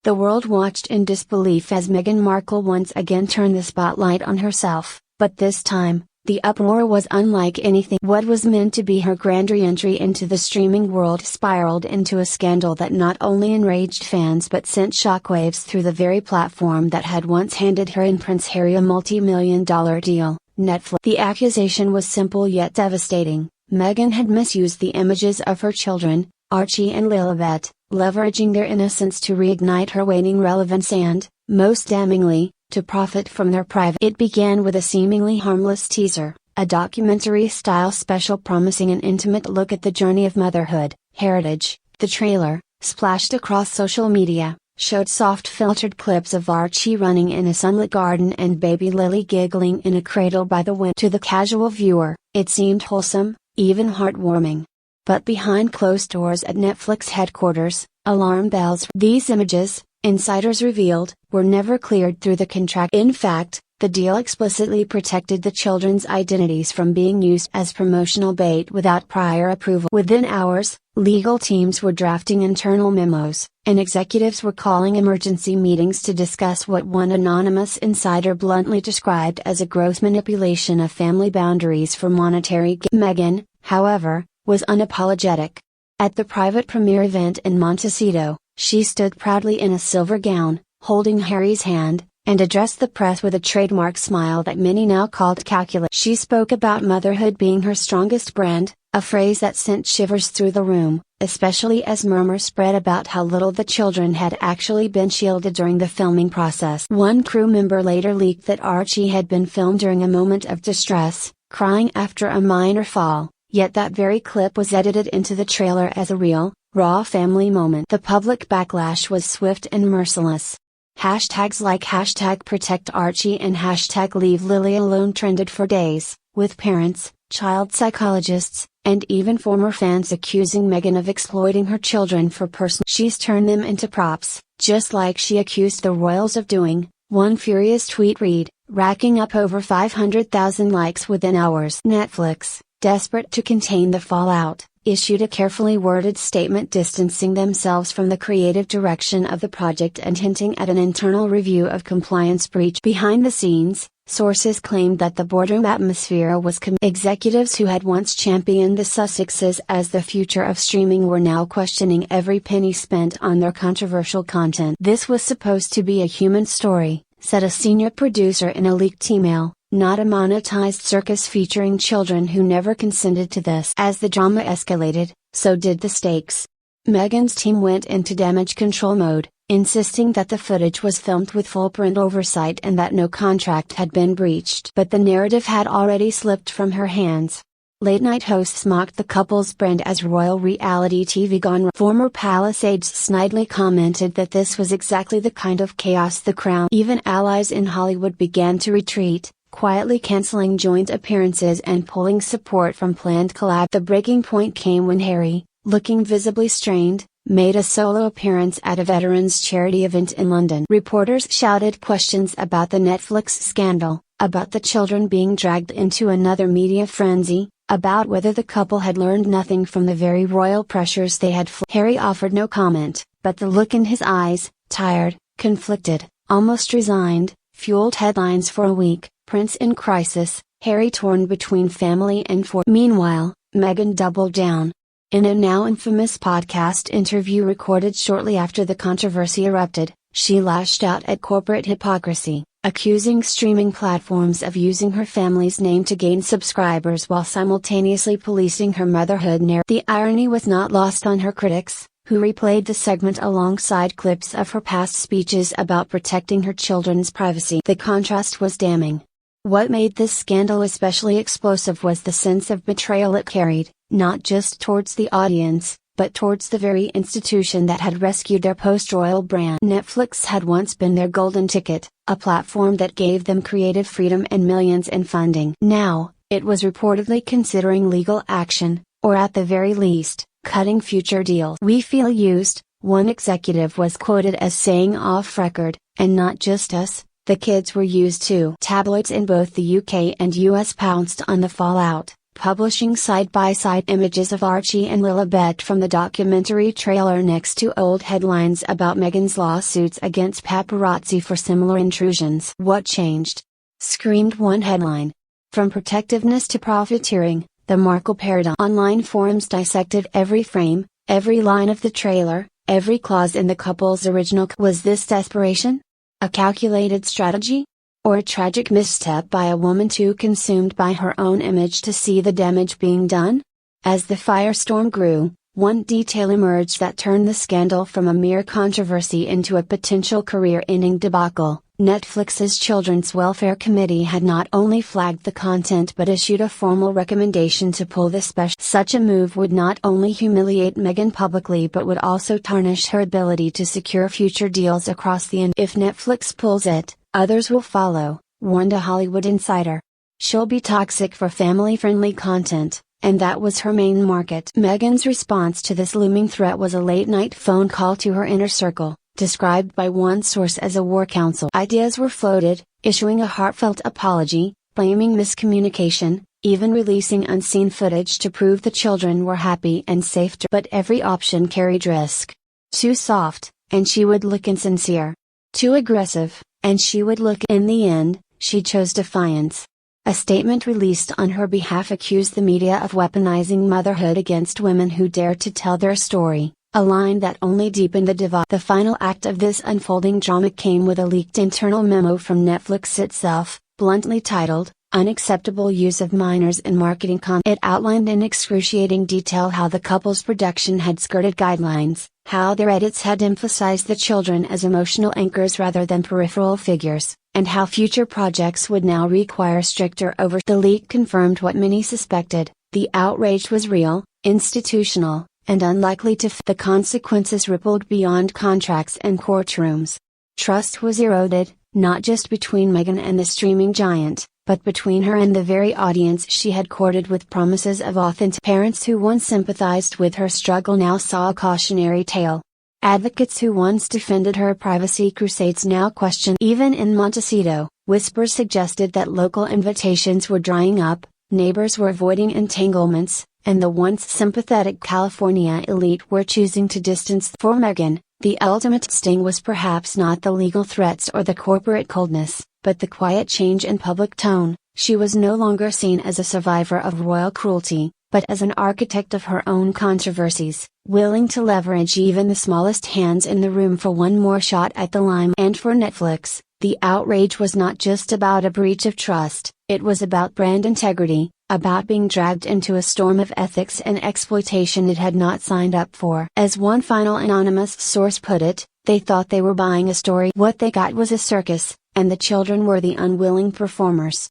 The world watched in disbelief as Meghan Markle once again turned the spotlight on herself, but this time, the uproar was unlike anything. What was meant to be her grand re-entry into the streaming world spiraled into a scandal that not only enraged fans but sent shockwaves through the very platform that had once handed her and Prince Harry a multi-million-dollar deal, Netflix. The accusation was simple yet devastating. Meghan had misused the images of her children, Archie and Lili, leveraging their innocence to reignite her waning relevance and, most damningly, to profit from their private. It began with a seemingly harmless teaser, a documentary-style special promising an intimate look at the journey of motherhood, heritage. The trailer, splashed across social media, showed soft filtered clips of Archie running in a sunlit garden and baby Lili giggling in a cradle by the wind. To the casual viewer, it seemed wholesome, even heartwarming. But behind closed doors at Netflix headquarters, alarm bells. These images, insiders revealed, were never cleared through the contract. In fact, the deal explicitly protected the children's identities from being used as promotional bait without prior approval. Within hours, legal teams were drafting internal memos, and executives were calling emergency meetings to discuss what one anonymous insider bluntly described as a gross manipulation of family boundaries for monetary gain. Meghan, however, was unapologetic. At the private premiere event in Montecito, she stood proudly in a silver gown, holding Harry's hand, and addressed the press with a trademark smile that many now called calculated. She spoke about motherhood being her strongest brand, a phrase that sent shivers through the room, especially as murmurs spread about how little the children had actually been shielded during the filming process. One crew member later leaked that Archie had been filmed during a moment of distress, crying after a minor fall. Yet that very clip was edited into the trailer as a real, raw family moment. The public backlash was swift and merciless. Hashtags like #ProtectArchie and #LeaveLili trended for days, with parents, child psychologists, and even former fans accusing Meghan of exploiting her children for personal. She's turned them into props, just like she accused the royals of doing, one furious tweet read, racking up over 500,000 likes within hours. Netflix, desperate to contain the fallout, issued a carefully worded statement distancing themselves from the creative direction of the project and hinting at an internal review of compliance breach. Behind the scenes, sources claimed that the boardroom atmosphere was executives who had once championed the Sussexes as the future of streaming were now questioning every penny spent on their controversial content. This was supposed to be a human story, said a senior producer in a leaked email, not a monetized circus featuring children who never consented to this. As the drama escalated, so did the stakes. Meghan's team went into damage control mode, insisting that the footage was filmed with full parental oversight and that no contract had been breached. But the narrative had already slipped from her hands. Late-night hosts mocked the couple's brand as royal reality TV gone wrong. Former Palisades snidely commented that this was exactly the kind of chaos the Crown. Even allies in Hollywood began to retreat, quietly cancelling joint appearances and pulling support from planned collab. The breaking point came when Harry, looking visibly strained, made a solo appearance at a veterans charity event in London. Reporters shouted questions about the Netflix scandal, about the children being dragged into another media frenzy, about whether the couple had learned nothing from the very royal pressures they had. Harry offered no comment, but the look in his eyes, tired, conflicted, almost resigned, fueled headlines for a week. Prince in crisis, Harry torn between family and fortune. Meanwhile, Meghan doubled down. In a now infamous podcast interview recorded shortly after the controversy erupted, she lashed out at corporate hypocrisy, accusing streaming platforms of using her family's name to gain subscribers while simultaneously policing her motherhood narrative. The irony was not lost on her critics, who replayed the segment alongside clips of her past speeches about protecting her children's privacy. The contrast was damning. What made this scandal especially explosive was the sense of betrayal it carried, not just towards the audience, but towards the very institution that had rescued their post-royal brand. Netflix had once been their golden ticket, a platform that gave them creative freedom and millions in funding. Now, it was reportedly considering legal action, or at the very least, cutting future deals. "We feel used," one executive was quoted as saying off record, "and not just us. The kids were used too." Tabloids in both the UK and US pounced on the fallout, publishing side-by-side images of Archie and Lili from the documentary trailer next to old headlines about Meghan's lawsuits against paparazzi for similar intrusions. What changed? Screamed one headline. From protectiveness to profiteering, the Markle paradigm. Online forums dissected every frame, every line of the trailer, every clause in the couple's original. Was this desperation? A calculated strategy? Or a tragic misstep by a woman too consumed by her own image to see the damage being done? As the firestorm grew, one detail emerged that turned the scandal from a mere controversy into a potential career-ending debacle. Netflix's Children's Welfare Committee had not only flagged the content but issued a formal recommendation to pull the special. Such a move would not only humiliate Meghan publicly but would also tarnish her ability to secure future deals across the industry. If Netflix pulls it, others will follow, warned a Hollywood insider. She'll be toxic for family-friendly content, and that was her main market. Meghan's response to this looming threat was a late-night phone call to her inner circle, described by one source as a war council. Ideas were floated, issuing a heartfelt apology, blaming miscommunication, even releasing unseen footage to prove the children were happy and safe. But every option carried risk. Too soft, and she would look insincere. Too aggressive, and she would look. In the end, she chose defiance. A statement released on her behalf accused the media of weaponizing motherhood against women who dared to tell their story, a line that only deepened the divide. The final act of this unfolding drama came with a leaked internal memo from Netflix itself, bluntly titled, "Unacceptable Use of Minors in Marketing Content." It outlined in excruciating detail how the couple's production had skirted guidelines, how their edits had emphasized the children as emotional anchors rather than peripheral figures, and how future projects would now require stricter oversight. The leak confirmed what many suspected: the outrage was real, institutional, and unlikely to fail. The consequences rippled beyond contracts and courtrooms. Trust was eroded, not just between Meghan and the streaming giant, but between her and the very audience she had courted with promises of authenticity. Parents who once sympathized with her struggle now saw a cautionary tale. Advocates who once defended her privacy crusades now questioned. Even in Montecito, whispers suggested that local invitations were drying up, neighbors were avoiding entanglements, and the once sympathetic California elite were choosing to distance. For Meghan, the ultimate sting was perhaps not the legal threats or the corporate coldness, but the quiet change in public tone. She was no longer seen as a survivor of royal cruelty, but as an architect of her own controversies, willing to leverage even the smallest hands in the room for one more shot at the limelight. And for Netflix, the outrage was not just about a breach of trust, it was about brand integrity, about being dragged into a storm of ethics and exploitation it had not signed up for. As one final anonymous source put it, they thought they were buying a story. What they got was a circus, and the children were the unwilling performers.